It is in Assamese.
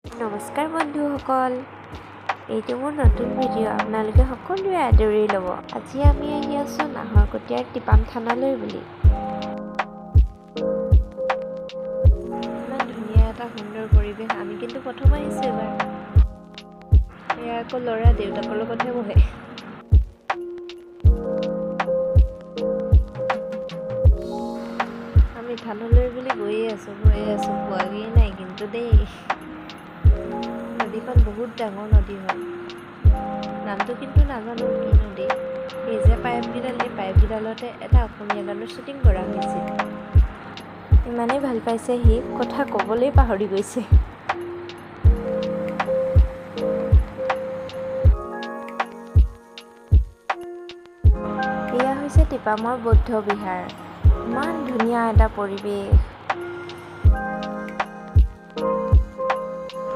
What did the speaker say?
নমস্কাৰ বন্ধুসকল, এইটো মোৰ নতুন ভিডিঅ'। আপোনালোকে সকলোৱে আদৰি ল'ব। আজি আমি আহি আছোঁ নাহৰকটীয়াৰ টিপাম থানালৈ বুলি। ইমান ধুনীয়া এটা সুন্দৰ পৰিৱেশ। আমি কিন্তু প্ৰথম আহিছোঁ এবাৰ। এয়া আকৌ ল'ৰা দেউতাকৰ লগতহে বহে। আমি থানালৈ বুলি গৈয়ে আছোঁ পোৱাগেই নাই কিন্তু দেই। নদীখন বহুত ডাঙৰ নদী হয়। নামটো কিন্তু নাজানো কি নদী। এই যে পাইপকেইডালতে এটা অসমীয়া গানৰ শ্বুটিং কৰা হৈছিল। ইমানেই ভাল পাইছে সি, কথা ক'বলৈ পাহৰি গৈছে। এয়া হৈছে টিপামৰ বৌদ্ধ বিহাৰ। ইমান ধুনীয়া এটা পৰিৱেশ।